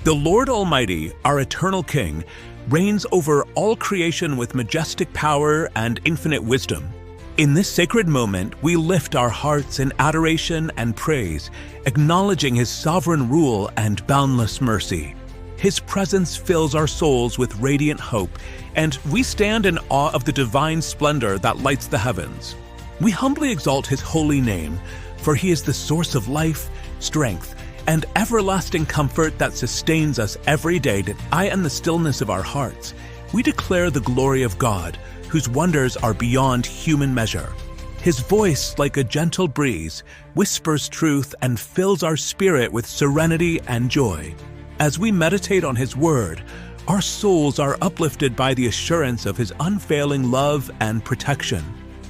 The Lord Almighty, our eternal King, reigns over all creation with majestic power and infinite wisdom. In this sacred moment, we lift our hearts in adoration and praise, acknowledging His sovereign rule and boundless mercy. His presence fills our souls with radiant hope, and we stand in awe of the divine splendor that lights the heavens. We humbly exalt His holy name, for He is the source of life, strength, and everlasting comfort that sustains us every day. In the stillness of our hearts, we declare the glory of God, whose wonders are beyond human measure. His voice, like a gentle breeze, whispers truth and fills our spirit with serenity and joy. As we meditate on His word, our souls are uplifted by the assurance of His unfailing love and protection.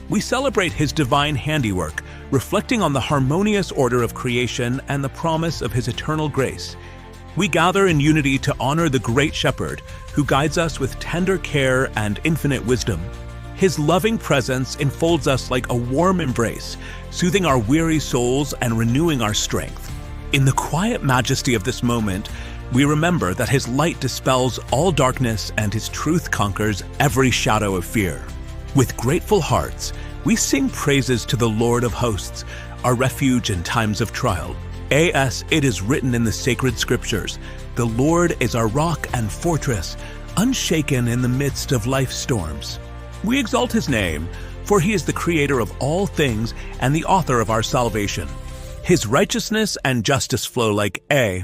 We celebrate His divine handiwork, reflecting on the harmonious order of creation and the promise of His eternal grace. We gather in unity to honor the great shepherd, who guides us with tender care and infinite wisdom. His loving presence enfolds us like a warm embrace, soothing our weary souls and renewing our strength. In the quiet majesty of this moment, we remember that His light dispels all darkness and His truth conquers every shadow of fear. With grateful hearts, we sing praises to the Lord of hosts, our refuge in times of trial. As it is written in the sacred scriptures, the Lord is our rock and fortress, unshaken in the midst of life's storms. We exalt His name, for He is the creator of all things and the author of our salvation. His righteousness and justice flow like a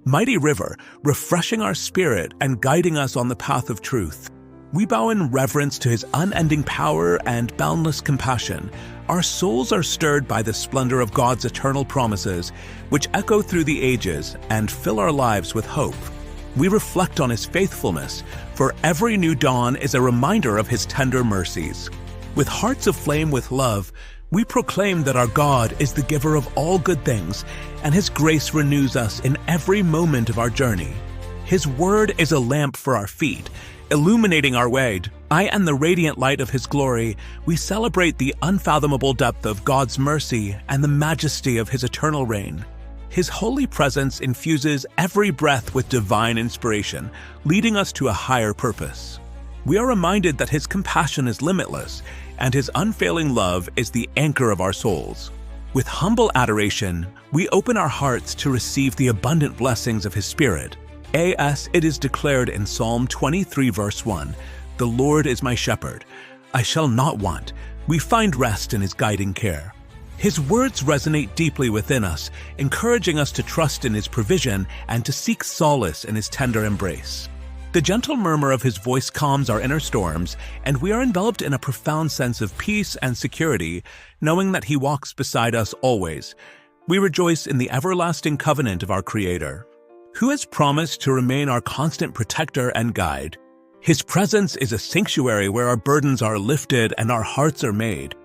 mighty river, refreshing our spirit and guiding us on the path of truth. We bow in reverence to His unending power and boundless compassion. Our souls are stirred by the splendor of God's eternal promises, which echo through the ages and fill our lives with hope. We reflect on His faithfulness, for every new dawn is a reminder of His tender mercies. With hearts aflame with love, we proclaim that our God is the giver of all good things, and His grace renews us in every moment of our journey. His word is a lamp for our feet, illuminating our way. And the radiant light of His glory, we celebrate the unfathomable depth of God's mercy and the majesty of His eternal reign. His holy presence infuses every breath with divine inspiration, leading us to a higher purpose. We are reminded that His compassion is limitless, and His unfailing love is the anchor of our souls. With humble adoration, we open our hearts to receive the abundant blessings of His Spirit. As it is declared in Psalm 23 verse 1, "The Lord is my shepherd, I shall not want. We find rest in His guiding care." His words resonate deeply within us, encouraging us to trust in His provision and to seek solace in His tender embrace. The gentle murmur of His voice calms our inner storms, and we are enveloped in a profound sense of peace and security, knowing that He walks beside us always. We rejoice in the everlasting covenant of our Creator, who has promised to remain our constant protector and guide. His presence is a sanctuary where our burdens are lifted and our hearts are made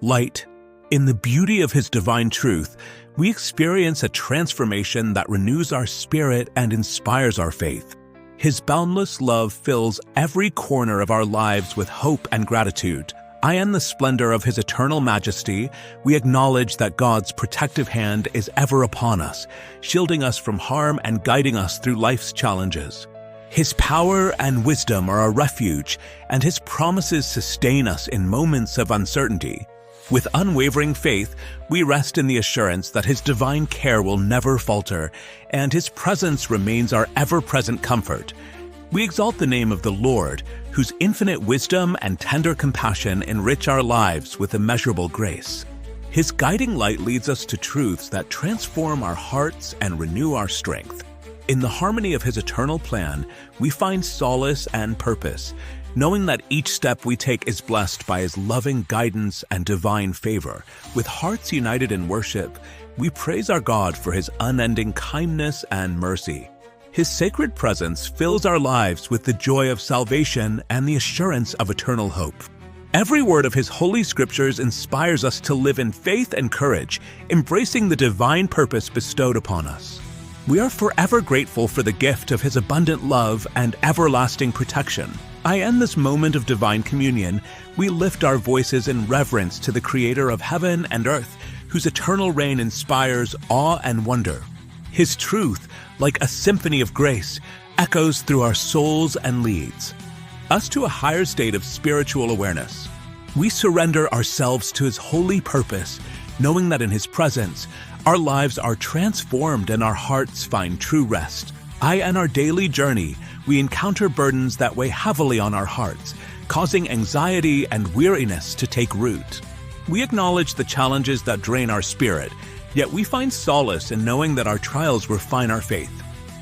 light. In the beauty of His divine truth, we experience a transformation that renews our spirit and inspires our faith. His boundless love fills every corner of our lives with hope and gratitude. In the splendor of His eternal majesty, we acknowledge that God's protective hand is ever upon us, shielding us from harm and guiding us through life's challenges. His power and wisdom are our refuge, and His promises sustain us in moments of uncertainty. With unwavering faith, we rest in the assurance that His divine care will never falter, and His presence remains our ever-present comfort. We exalt the name of the Lord, whose infinite wisdom and tender compassion enrich our lives with immeasurable grace. His guiding light leads us to truths that transform our hearts and renew our strength. In the harmony of His eternal plan, we find solace and purpose, knowing that each step we take is blessed by His loving guidance and divine favor. With hearts united in worship, we praise our God for His unending kindness and mercy. His sacred presence fills our lives with the joy of salvation and the assurance of eternal hope. Every word of His holy scriptures inspires us to live in faith and courage, embracing the divine purpose bestowed upon us. We are forever grateful for the gift of His abundant love and everlasting protection. In this moment of divine communion, we lift our voices in reverence to the Creator of heaven and earth, whose eternal reign inspires awe and wonder. His truth, like a symphony of grace, echoes through our souls and leads us to a higher state of spiritual awareness. We surrender ourselves to His holy purpose, knowing that in His presence, our lives are transformed and our hearts find true rest. In our daily journey, we encounter burdens that weigh heavily on our hearts, causing anxiety and weariness to take root. We acknowledge the challenges that drain our spirit, yet we find solace in knowing that our trials refine our faith.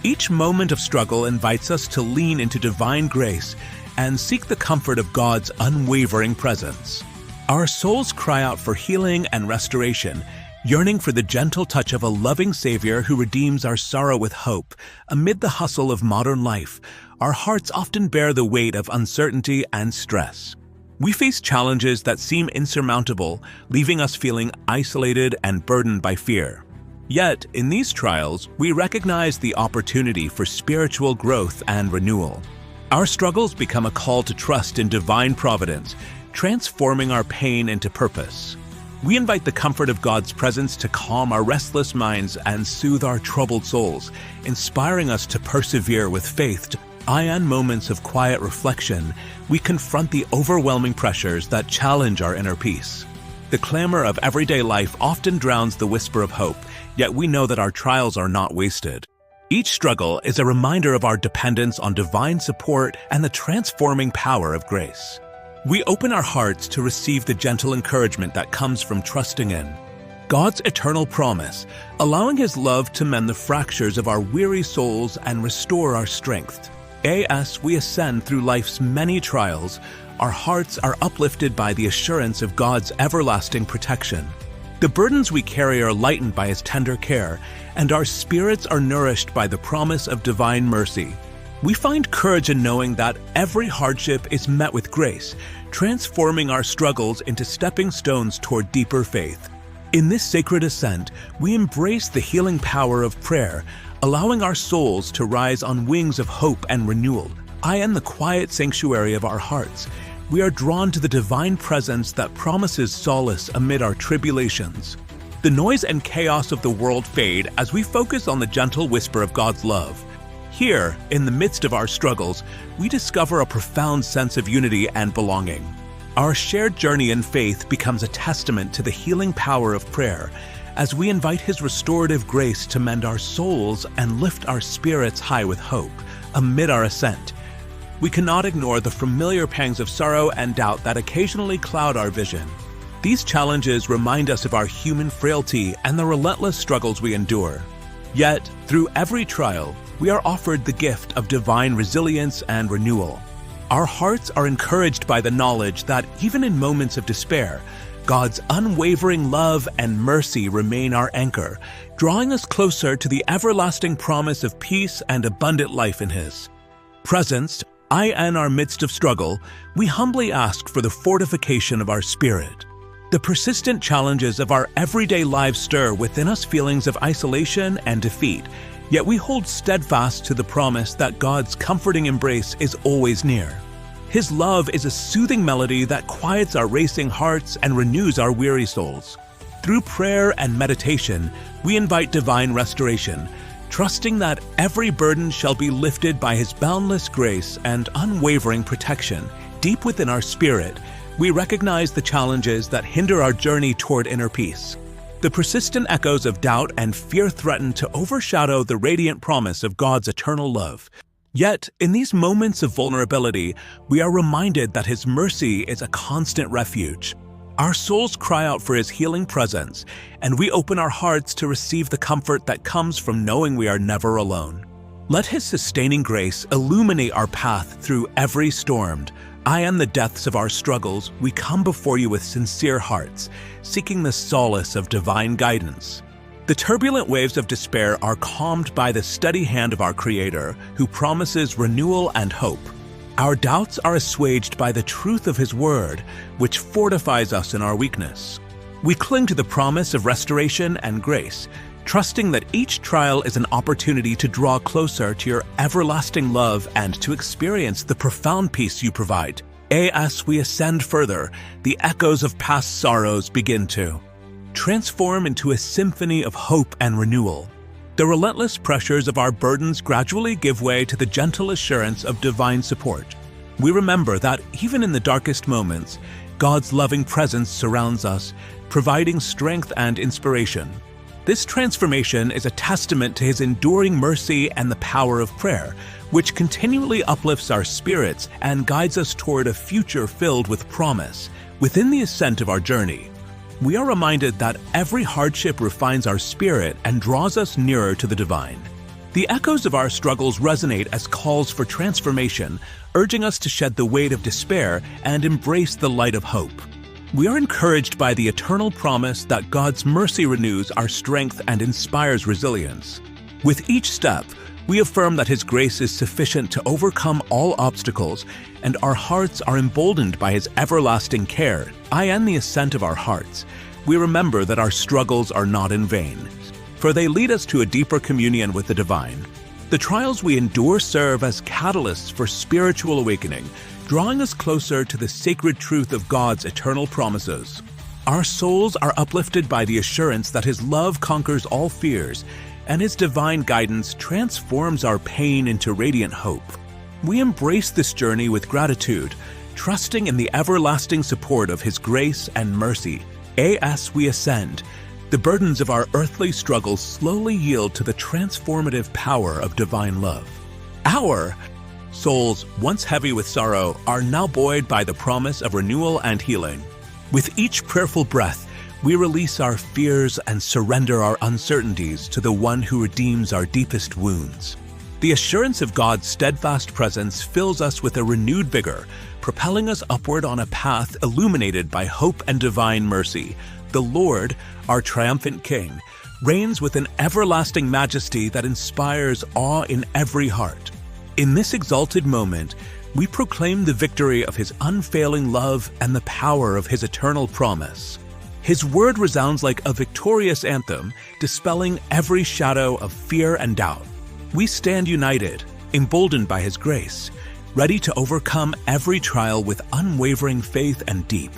Each moment of struggle invites us to lean into divine grace and seek the comfort of God's unwavering presence. Our souls cry out for healing and restoration, yearning for the gentle touch of a loving Savior who redeems our sorrow with hope. Amid the hustle of modern life, our hearts often bear the weight of uncertainty and stress. We face challenges that seem insurmountable, leaving us feeling isolated and burdened by fear. Yet, in these trials, we recognize the opportunity for spiritual growth and renewal. Our struggles become a call to trust in divine providence, transforming our pain into purpose. We invite the comfort of God's presence to calm our restless minds and soothe our troubled souls, inspiring us to persevere with faith. In moments of quiet reflection, we confront the overwhelming pressures that challenge our inner peace. The clamor of everyday life often drowns the whisper of hope, yet we know that our trials are not wasted. Each struggle is a reminder of our dependence on divine support and the transforming power of grace. We open our hearts to receive the gentle encouragement that comes from trusting in God's eternal promise, allowing His love to mend the fractures of our weary souls and restore our strength. As we ascend through life's many trials, our hearts are uplifted by the assurance of God's everlasting protection. The burdens we carry are lightened by His tender care, and our spirits are nourished by the promise of divine mercy. We find courage in knowing that every hardship is met with grace, transforming our struggles into stepping stones toward deeper faith. In this sacred ascent, we embrace the healing power of prayer, allowing our souls to rise on wings of hope and renewal. In the quiet sanctuary of our hearts, we are drawn to the divine presence that promises solace amid our tribulations. The noise and chaos of the world fade as we focus on the gentle whisper of God's love. Here, in the midst of our struggles, we discover a profound sense of unity and belonging. Our shared journey in faith becomes a testament to the healing power of prayer, as we invite His restorative grace to mend our souls and lift our spirits high with hope amid our ascent. We cannot ignore the familiar pangs of sorrow and doubt that occasionally cloud our vision. These challenges remind us of our human frailty and the relentless struggles we endure. Yet, through every trial, we are offered the gift of divine resilience and renewal. Our hearts are encouraged by the knowledge that even in moments of despair, God's unwavering love and mercy remain our anchor, drawing us closer to the everlasting promise of peace and abundant life in His presence. In our midst of struggle, we humbly ask for the fortification of our spirit. The persistent challenges of our everyday lives stir within us feelings of isolation and defeat, yet we hold steadfast to the promise that God's comforting embrace is always near. His love is a soothing melody that quiets our racing hearts and renews our weary souls. Through prayer and meditation, we invite divine restoration, trusting that every burden shall be lifted by His boundless grace and unwavering protection. Deep within our spirit, we recognize the challenges that hinder our journey toward inner peace. The persistent echoes of doubt and fear threaten to overshadow the radiant promise of God's eternal love. Yet, in these moments of vulnerability, we are reminded that His mercy is a constant refuge. Our souls cry out for His healing presence, and we open our hearts to receive the comfort that comes from knowing we are never alone. Let His sustaining grace illuminate our path through every storm. In the depths of our struggles, we come before You with sincere hearts, seeking the solace of divine guidance. The turbulent waves of despair are calmed by the steady hand of our Creator, who promises renewal and hope. Our doubts are assuaged by the truth of His Word, which fortifies us in our weakness. We cling to the promise of restoration and grace, trusting that each trial is an opportunity to draw closer to Your everlasting love and to experience the profound peace You provide. As we ascend further, the echoes of past sorrows begin to transform into a symphony of hope and renewal. The relentless pressures of our burdens gradually give way to the gentle assurance of divine support. We remember that even in the darkest moments, God's loving presence surrounds us, providing strength and inspiration. This transformation is a testament to His enduring mercy and the power of prayer, which continually uplifts our spirits and guides us toward a future filled with promise. Within the ascent of our journey, we are reminded that every hardship refines our spirit and draws us nearer to the divine. The echoes of our struggles resonate as calls for transformation, urging us to shed the weight of despair and embrace the light of hope. We are encouraged by the eternal promise that God's mercy renews our strength and inspires resilience. With each step, we affirm that His grace is sufficient to overcome all obstacles, and our hearts are emboldened by His everlasting care. In the ascent of our hearts, we remember that our struggles are not in vain, for they lead us to a deeper communion with the divine. The trials we endure serve as catalysts for spiritual awakening, drawing us closer to the sacred truth of God's eternal promises. Our souls are uplifted by the assurance that His love conquers all fears, and His divine guidance transforms our pain into radiant hope. We embrace this journey with gratitude, trusting in the everlasting support of His grace and mercy. As we ascend, the burdens of our earthly struggles slowly yield to the transformative power of divine love. Our souls, once heavy with sorrow, are now buoyed by the promise of renewal and healing. With each prayerful breath, we release our fears and surrender our uncertainties to the One who redeems our deepest wounds. The assurance of God's steadfast presence fills us with a renewed vigor, propelling us upward on a path illuminated by hope and divine mercy. The Lord, our triumphant King, reigns with an everlasting majesty that inspires awe in every heart. In this exalted moment, we proclaim the victory of His unfailing love and the power of His eternal promise. His word resounds like a victorious anthem, dispelling every shadow of fear and doubt. We stand united, emboldened by His grace, ready to overcome every trial with unwavering faith and deep,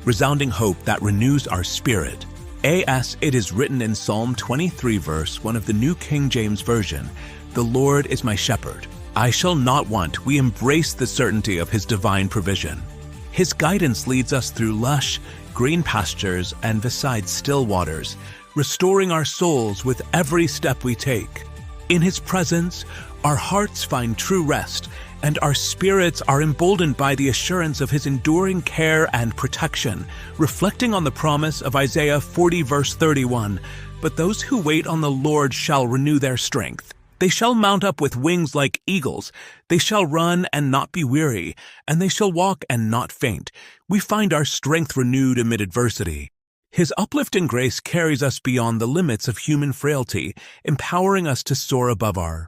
resounding hope that renews our spirit. As it is written in Psalm 23 verse 1 of the New King James Version, "The Lord is my shepherd. I shall not want." We embrace the certainty of His divine provision. His guidance leads us through lush, green pastures and beside still waters, restoring our souls with every step we take. In His presence, our hearts find true rest, and our spirits are emboldened by the assurance of His enduring care and protection, reflecting on the promise of Isaiah 40 verse 31, "But those who wait on the Lord shall renew their strength. They shall mount up with wings like eagles. They shall run and not be weary, and they shall walk and not faint." We find our strength renewed amid adversity. His uplifting grace carries us beyond the limits of human frailty, empowering us to soar above our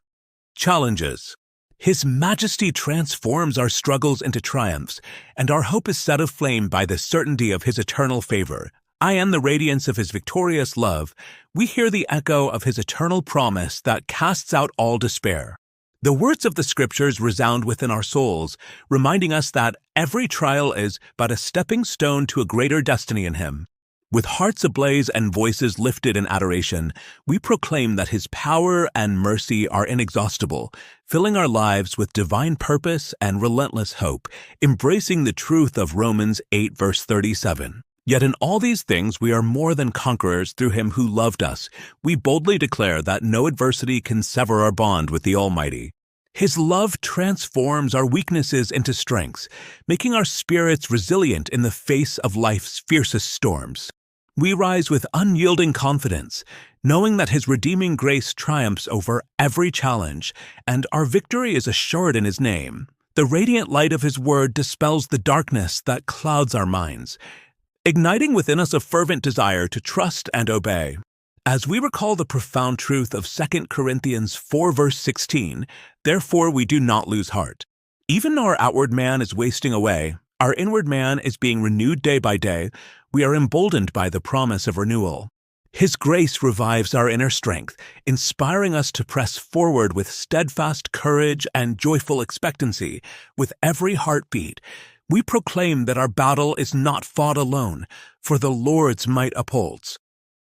challenges. His majesty transforms our struggles into triumphs, and our hope is set aflame by the certainty of His eternal favor. In the radiance of His victorious love, we hear the echo of His eternal promise that casts out all despair. The words of the Scriptures resound within our souls, reminding us that every trial is but a stepping stone to a greater destiny in Him. With hearts ablaze and voices lifted in adoration, we proclaim that His power and mercy are inexhaustible, filling our lives with divine purpose and relentless hope, embracing the truth of Romans 8 verse 37. Yet in all these things we are more than conquerors through Him who loved us. We boldly declare that no adversity can sever our bond with the Almighty. His love transforms our weaknesses into strengths, making our spirits resilient in the face of life's fiercest storms. We rise with unyielding confidence, knowing that His redeeming grace triumphs over every challenge, and our victory is assured in His name. The radiant light of His word dispels the darkness that clouds our minds, igniting within us a fervent desire to trust and obey. As we recall the profound truth of 2 Corinthians 4 verse 16, "Therefore we do not lose heart. Even though our outward man is wasting away, our inward man is being renewed day by day. We are emboldened by the promise of renewal." His grace revives our inner strength, inspiring us to press forward with steadfast courage and joyful expectancy. With every heartbeat, we proclaim that our battle is not fought alone, for the Lord's might upholds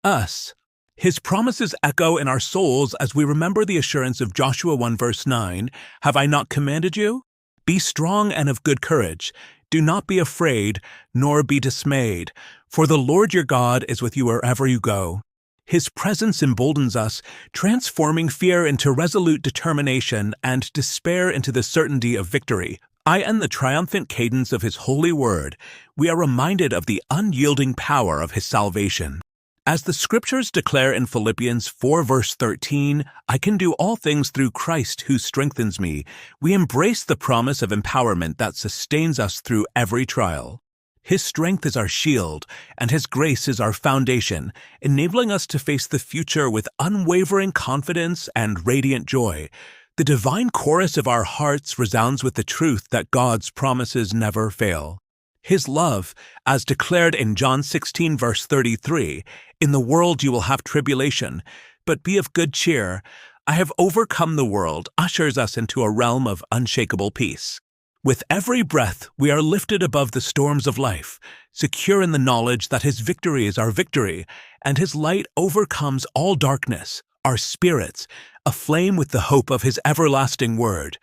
us. His promises echo in our souls as we remember the assurance of Joshua 1 verse 9, "Have I not commanded you? Be strong and of good courage. Do not be afraid, nor be dismayed, for the Lord your God is with you wherever you go." His presence emboldens us, transforming fear into resolute determination and despair into the certainty of victory. In the triumphant cadence of His holy word, we are reminded of the unyielding power of His salvation. As the Scriptures declare in Philippians 4 verse 13, "I can do all things through Christ who strengthens me," we embrace the promise of empowerment that sustains us through every trial. His strength is our shield, and His grace is our foundation, enabling us to face the future with unwavering confidence and radiant joy. The divine chorus of our hearts resounds with the truth that God's promises never fail. His love, as declared in John 16 verse 33, "In the world you will have tribulation, but be of good cheer. I have overcome the world," ushers us into a realm of unshakable peace. With every breath, we are lifted above the storms of life, secure in the knowledge that His victory is our victory, and His light overcomes all darkness. Our spirits, aflame with the hope of His everlasting word,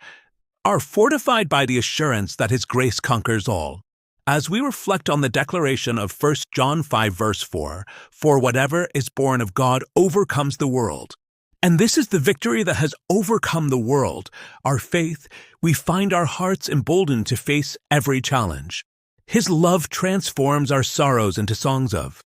are fortified by the assurance that His grace conquers all. As we reflect on the declaration of 1 John 5 verse 4, "For whatever is born of God overcomes the world," and this is the victory that has overcome the world, our faith, we find our hearts emboldened to face every challenge. His love transforms our sorrows into songs of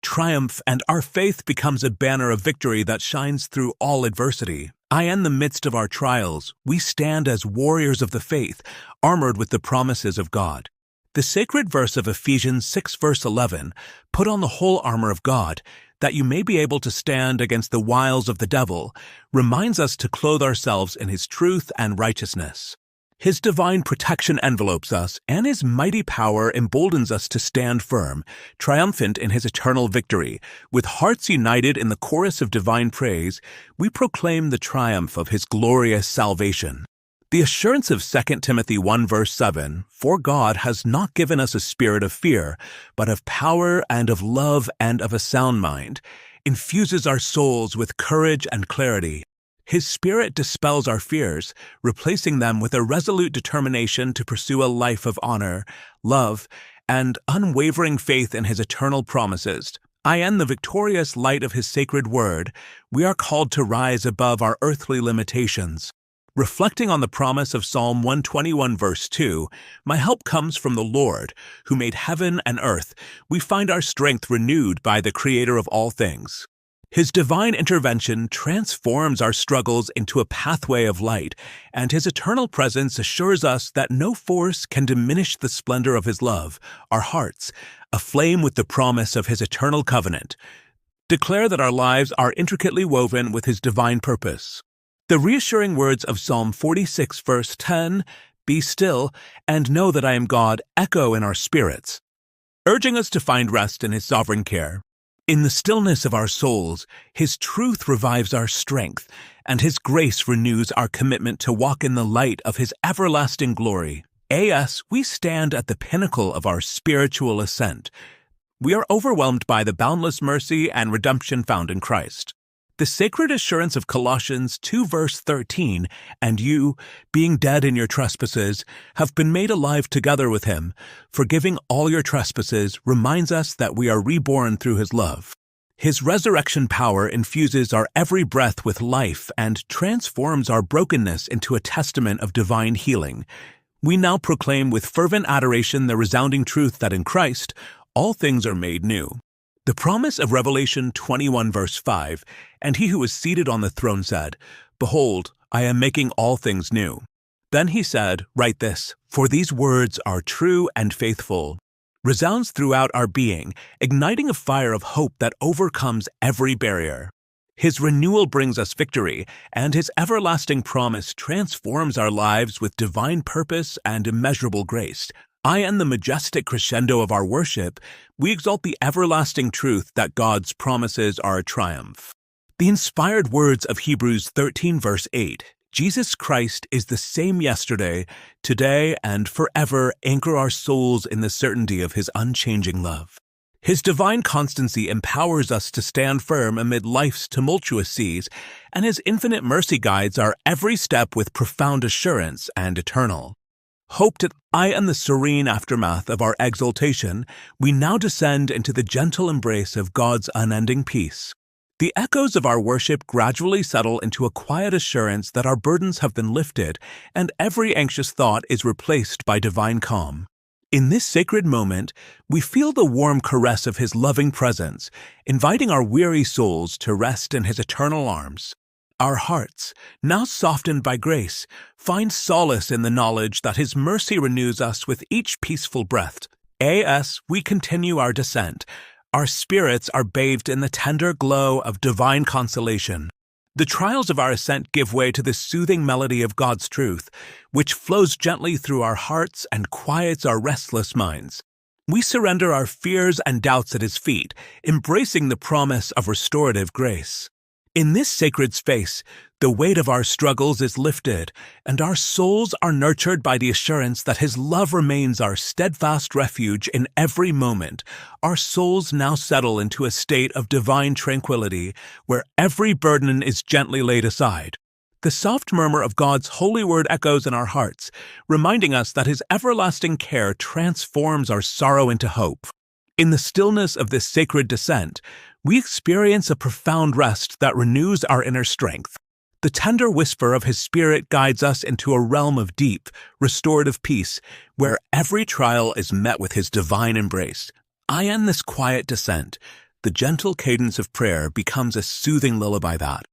triumph, and our faith becomes a banner of victory that shines through all adversity. In the midst of our trials, we stand as warriors of the faith, armored with the promises of God. The sacred verse of Ephesians 6 verse 11, "Put on the whole armor of God, that you may be able to stand against the wiles of the devil," reminds us to clothe ourselves in His truth and righteousness. His divine protection envelopes us, and His mighty power emboldens us to stand firm, triumphant in His eternal victory. With hearts united in the chorus of divine praise, we proclaim the triumph of His glorious salvation. The assurance of 2 Timothy 1 verse 7, "For God has not given us a spirit of fear, but of power and of love and of a sound mind," infuses our souls with courage and clarity. His Spirit dispels our fears, replacing them with a resolute determination to pursue a life of honor, love, and unwavering faith in His eternal promises. In the victorious light of His sacred word, we are called to rise above our earthly limitations. Reflecting on the promise of Psalm 121 verse 2, "My help comes from the Lord, who made heaven and earth," we find our strength renewed by the Creator of all things. His divine intervention transforms our struggles into a pathway of light, and His eternal presence assures us that no force can diminish the splendor of His love. Our hearts, aflame with the promise of His eternal covenant, declare that our lives are intricately woven with His divine purpose. The reassuring words of Psalm 46 verse 10, "Be still and know that I am God," echo in our spirits, urging us to find rest in His sovereign care. In the stillness of our souls, His truth revives our strength, and His grace renews our commitment to walk in the light of His everlasting glory. We stand at the pinnacle of our spiritual ascent. We are overwhelmed by the boundless mercy and redemption found in Christ. The sacred assurance of Colossians 2 verse 13, "And you, being dead in your trespasses, have been made alive together with Him, forgiving all your trespasses," reminds us that we are reborn through His love. His resurrection power infuses our every breath with life and transforms our brokenness into a testament of divine healing. We now proclaim with fervent adoration the resounding truth that in Christ, all things are made new. The promise of Revelation 21 verse 5, "And He who was seated on the throne said, 'Behold, I am making all things new.' Then He said, 'Write this, for these words are true and faithful,'" resounds throughout our being, igniting a fire of hope that overcomes every barrier. His renewal brings us victory, and His everlasting promise transforms our lives with divine purpose and immeasurable grace. In the majestic crescendo of our worship, we exalt the everlasting truth that God's promises are a triumph. The inspired words of Hebrews 13 verse 8, "Jesus Christ is the same yesterday, today, and forever," anchor our souls in the certainty of His unchanging love. His divine constancy empowers us to stand firm amid life's tumultuous seas, and His infinite mercy guides our every step with profound assurance and eternal hope. That I am the serene aftermath of our exaltation, we now descend into the gentle embrace of God's unending peace. The echoes of our worship gradually settle into a quiet assurance that our burdens have been lifted and every anxious thought is replaced by divine calm. In this sacred moment, we feel the warm caress of His loving presence, inviting our weary souls to rest in His eternal arms. Our hearts, now softened by grace, find solace in the knowledge that His mercy renews us with each peaceful breath. As we continue our descent, our spirits are bathed in the tender glow of divine consolation. The trials of our ascent give way to the soothing melody of God's truth, which flows gently through our hearts and quiets our restless minds. We surrender our fears and doubts at His feet, embracing the promise of restorative grace. In this sacred space, the weight of our struggles is lifted, and our souls are nurtured by the assurance that His love remains our steadfast refuge in every moment. Our souls now settle into a state of divine tranquility, where every burden is gently laid aside. The soft murmur of God's holy word echoes in our hearts, reminding us that His everlasting care transforms our sorrow into hope. In the stillness of this sacred descent, we experience a profound rest that renews our inner strength. The tender whisper of His Spirit guides us into a realm of deep, restorative peace, where every trial is met with His divine embrace. In this quiet descent, the gentle cadence of prayer becomes a soothing lullaby that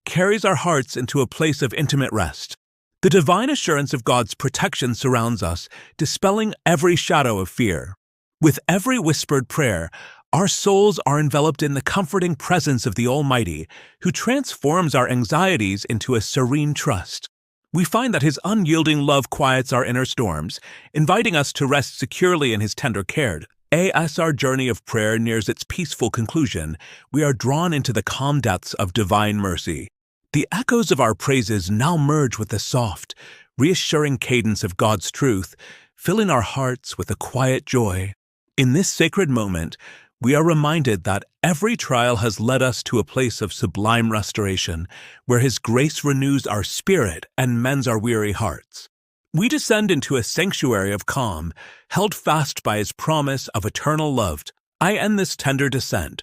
carries our hearts into a place of intimate rest. The divine assurance of God's protection surrounds us, dispelling every shadow of fear. With every whispered prayer, our souls are enveloped in the comforting presence of the Almighty, who transforms our anxieties into a serene trust. We find that His unyielding love quiets our inner storms, inviting us to rest securely in His tender care. As our journey of prayer nears its peaceful conclusion, we are drawn into the calm depths of divine mercy. The echoes of our praises now merge with the soft, reassuring cadence of God's truth, filling our hearts with a quiet joy. In this sacred moment, we are reminded that every trial has led us to a place of sublime restoration, where His grace renews our spirit and mends our weary hearts. We descend into a sanctuary of calm, held fast by His promise of eternal love. In this tender descent,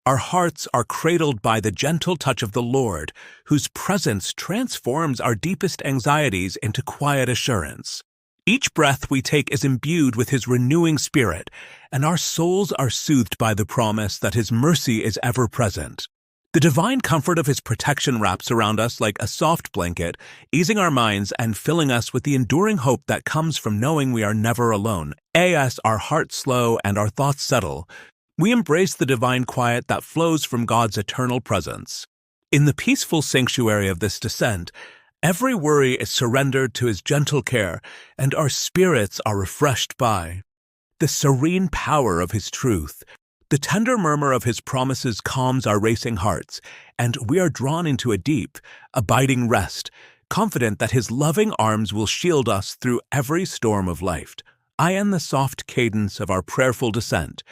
our hearts are cradled by the gentle touch of the Lord, whose presence transforms our deepest anxieties into quiet assurance. Each breath we take is imbued with His renewing Spirit, and our souls are soothed by the promise that His mercy is ever present. The divine comfort of His protection wraps around us like a soft blanket, easing our minds and filling us with the enduring hope that comes from knowing we are never alone. As our hearts slow and our thoughts settle, we embrace the divine quiet that flows from God's eternal presence. In the peaceful sanctuary of this descent, every worry is surrendered to His gentle care, and our spirits are refreshed by the serene power of His truth. The tender murmur of His promises calms our racing hearts, and we are drawn into a deep, abiding rest, confident that His loving arms will shield us through every storm of life. In the soft cadence of our prayerful descent,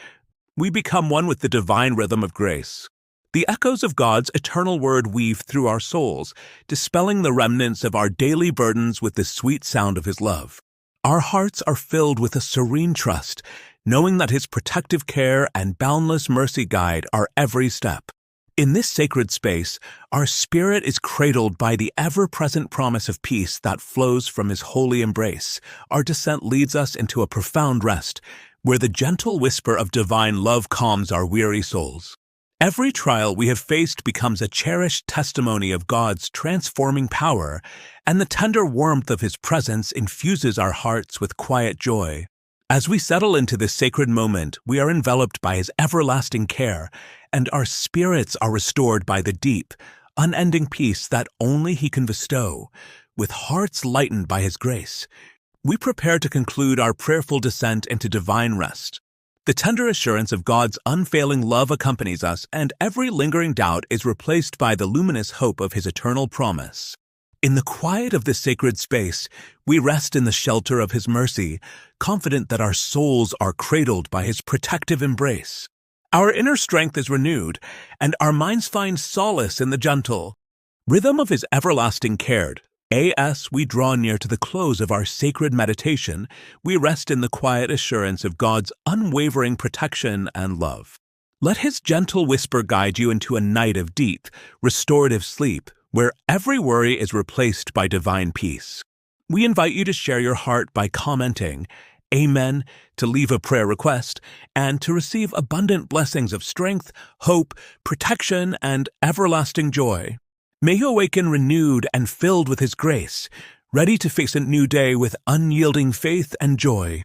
we become one with the divine rhythm of grace. The echoes of God's eternal word weave through our souls, dispelling the remnants of our daily burdens with the sweet sound of His love. Our hearts are filled with a serene trust, knowing that His protective care and boundless mercy guide our every step. In this sacred space, our spirit is cradled by the ever-present promise of peace that flows from His holy embrace. Our descent leads us into a profound rest, where the gentle whisper of divine love calms our weary souls. Every trial we have faced becomes a cherished testimony of God's transforming power, and the tender warmth of His presence infuses our hearts with quiet joy. As we settle into this sacred moment, we are enveloped by His everlasting care, and our spirits are restored by the deep, unending peace that only He can bestow. With hearts lightened by His grace, we prepare to conclude our prayerful descent into divine rest. The tender assurance of God's unfailing love accompanies us, and every lingering doubt is replaced by the luminous hope of His eternal promise. In the quiet of this sacred space, we rest in the shelter of His mercy, confident that our souls are cradled by His protective embrace. Our inner strength is renewed, and our minds find solace in the gentle rhythm of His everlasting care. As we draw near to the close of our sacred meditation, we rest in the quiet assurance of God's unwavering protection and love. Let His gentle whisper guide you into a night of deep, restorative sleep, where every worry is replaced by divine peace. We invite you to share your heart by commenting Amen, to leave a prayer request, and to receive abundant blessings of strength, hope, protection, and everlasting joy. May you awaken renewed and filled with His grace, ready to face a new day with unyielding faith and joy.